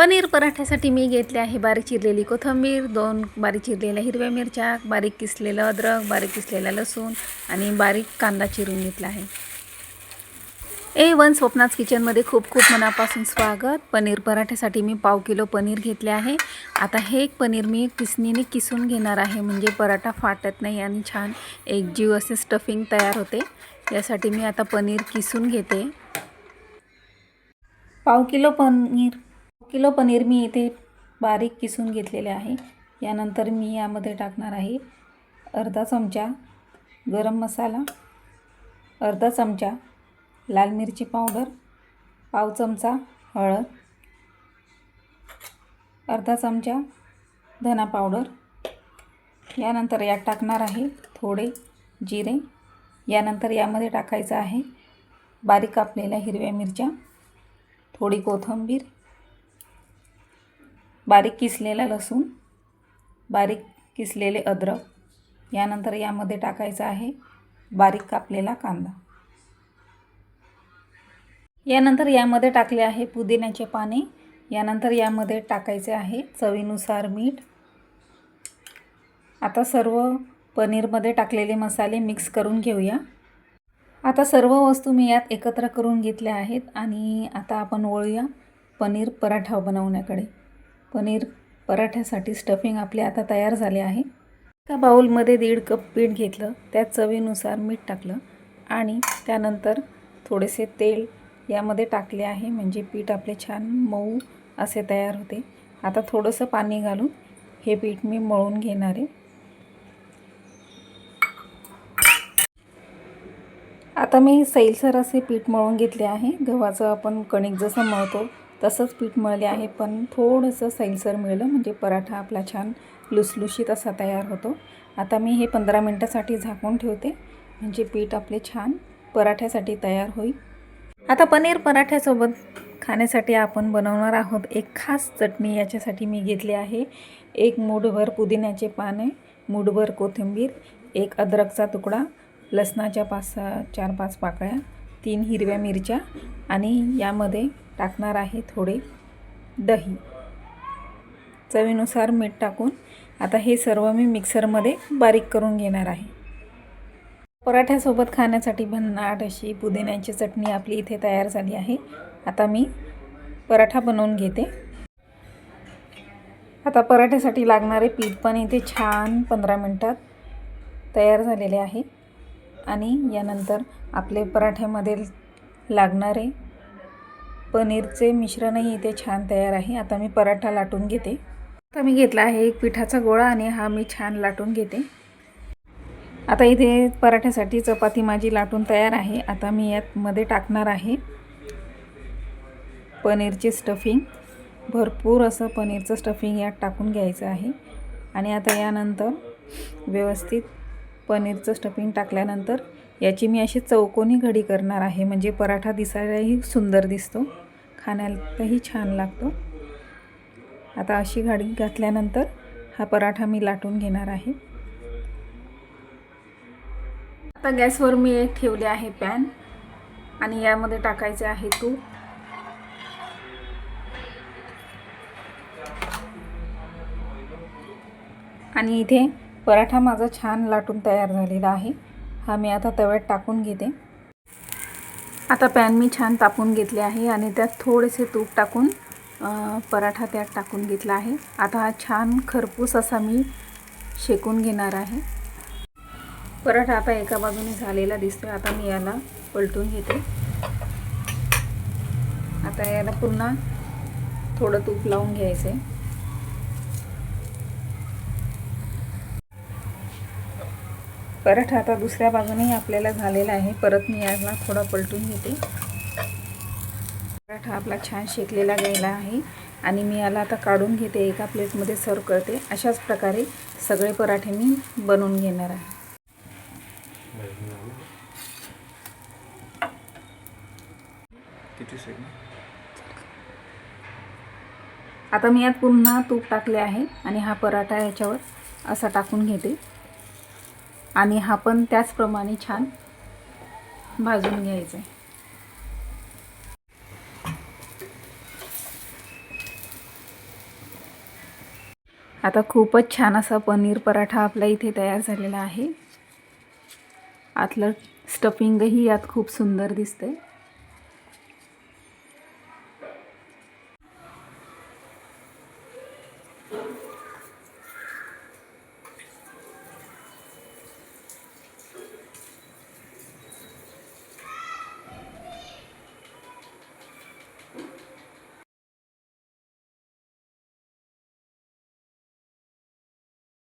पनीर पराठ्यासाठी मी घेतले आहे बारीक चिरलेली कोथिंबीर, 2 बारीक चिरलेल्या हिरव्या मिरच्या, बारीक किसलेलं अद्रक, बारीक किसलेला लसूण आणि बारीक कांदा चिरून घेतला आहे. A1 स्वप्नाज किचनमध्ये खूप खूप मनापासून स्वागत. पनीर पराठ्यासाठी मी 1/2 किलो पनीर घेतले आहे. आता हे पनीर मी किसणीने किसून घेणार आहे, म्हणजे पराठा फाटत नाही आणि छान एकजीव असे स्टफिंग तयार होते. यासाठी मी आता पनीर किसून घेते. 1/2 किलो पनीर मी इथे बारीक किसून घेतलेले आहे. यानंतर मी यामध्ये टाकणार आहे अर्धा चमचा गरम मसाला, अर्धा चमचा लाल मिरची पावडर, पाव चमचा हळद, अर्धा चमचा धना पावडर. यानंतर यात टाकणार आहे थोडे जिरे. यानंतर यामध्ये टाकायचं आहे बारीक कापलेल्या हिरव्या मिरच्या, थोडी कोथिंबीर, बारीक किसलेला लसूण, बारीक किसलेले अद्रक. यानंतर यामध्ये टाकायचं आहे बारीक कापलेला कांदा. यानंतर यामध्ये टाकले आहे पुदिन्याचे पाने. यानंतर यामध्ये टाकायचे आहे चवीनुसार मीठ. आता सर्व पनीरमध्ये टाकलेले मसाले मिक्स करून घेऊया. आता सर्व वस्तू मी यात एकत्र करून घेतल्या आहेत आणि आता आपण वळूया पनीर पराठा बनवण्याकडे. पनीर पराठ्यासाठी स्टफिंग आपले आता तयार झाले आहे. एका बाउलमध्ये 1.5 कप पीठ घेतलं, त्यात चवीनुसार मीठ टाकलं आणि त्यानंतर थोडेसे तेल यामध्ये टाकले आहे, म्हणजे पीठ आपले छान मऊ असे तयार होते. आता थोडंसं पाणी घालून हे पीठ मी मळून घेणार आहे. आता मी सैलसर असे पीठ मळून घेतले आहे. गव्हाचं आपण कणिक जसं मळतो तसंच पीठ मळले आहे, पण थोडंसं सैलसर मिळलं म्हणजे पराठा आपला छान लुसलुशीत असा तयार होतो. आता मी हे 15 मिनिटासाठी झाकून ठेवते, म्हणजे पीठ आपले छान पराठ्यासाठी तयार होईल. आता पनीर पराठ्यासोबत खाण्यासाठी आपण बनवणार आहोत एक खास चटणी. याच्यासाठी मी घेतली आहे 1 मूठभर पुदिन्याचे पाने, मूठभर कोथिंबीर, 1 अद्रकचा तुकडा, लसणाच्या 4-5 पाकळ्या, 3 हिरव्या मिरच्या आणि यामध्ये टाकणार आहे थोडे दही. चवीनुसार मीठ टाकून आता हे सर्व मी मिक्सरमध्ये बारीक करून घेणार आहे. पराठ्यासोबत खाण्यासाठी भन्नाट अशी पुदिन्याची चटणी आपली इथे तयार झाली आहे. आता मी पराठा बनवून घेते. आता पराठ्यासाठी लागणारे पीठ पण इथे छान 15 मिनिटात तयार झालेले आहे आणि यानंतर आपले पराठ्यामध्ये लागणारे पनीरचे मिश्रणही इथे छान तयार आहे. आता मी पराठा लाटून घेते. आता मी घेतला आहे एक पिठाचा गोळा आणि हा मी छान लाटून घेते. आता इथे पराठ्यासाठी चपाती माझी लाटून तयार आहे. आता मी यामध्ये टाकणार आहे पनीरचे स्टफिंग. भरपूर असं पनीरचं स्टफिंग यात टाकून घ्यायचं आहे आणि आता यानंतर व्यवस्थित पनीरचं स्टफिंग टाकल्यानंतर याची मी अशी चौकोनी घडी करणार आहे, म्हणजे पराठा दिसायलाही सुंदर दिसतो, खाण्यालाही छान लागतो. आता अशी घडी घातल्यानंतर हा पराठा मी लाटून घेणार आहे. आता गॅसवर मी एक ठेवले आहे पॅन आणि यामध्ये टाकायचे आहे तूप. आणि इथे पराठा माझा छान लाटून तयार झालेला आहे. हा मी आता तव्यात टाकून घेते. आता पॅन मी छान तापून घेतले आहे आणि त्यात थोडेसे तूप टाकून पराठा त्यात टाकून घेतला आहे. आता हा छान खरपूस असा मी शेकून घेणार आहे. पराठा आता एका बाजूने झालेला दिसतोय. आता मी याला पलटून घेते. आता याला पुन्हा थोडं तूप लावून घ्यायचं आहे. पराठा आता दुसऱ्या बाजूनेही आपल्याला झालेला आहे. परत मी याला थोडा पलटून घेते. पराठा आपला छान शेकलेला गेला आहे आणि मी याला आता काढून घेते, एका प्लेटमध्ये सर्व करते. अशाच प्रकारे सगळे पराठे मी बनवून घेणार आहे. आता मी यात पुन्हा तूप टाकले आहे आणि हा पराठा याच्यावर असा टाकून घेते आणि हा पण त्याचप्रमाणे छान भाजून घ्यायचा आहे. आता खूपच छान असा पनीर पराठा आपला इथे तयार झालेला आहे। आतलं स्टफिंगही यात खूप सुंदर दिसते।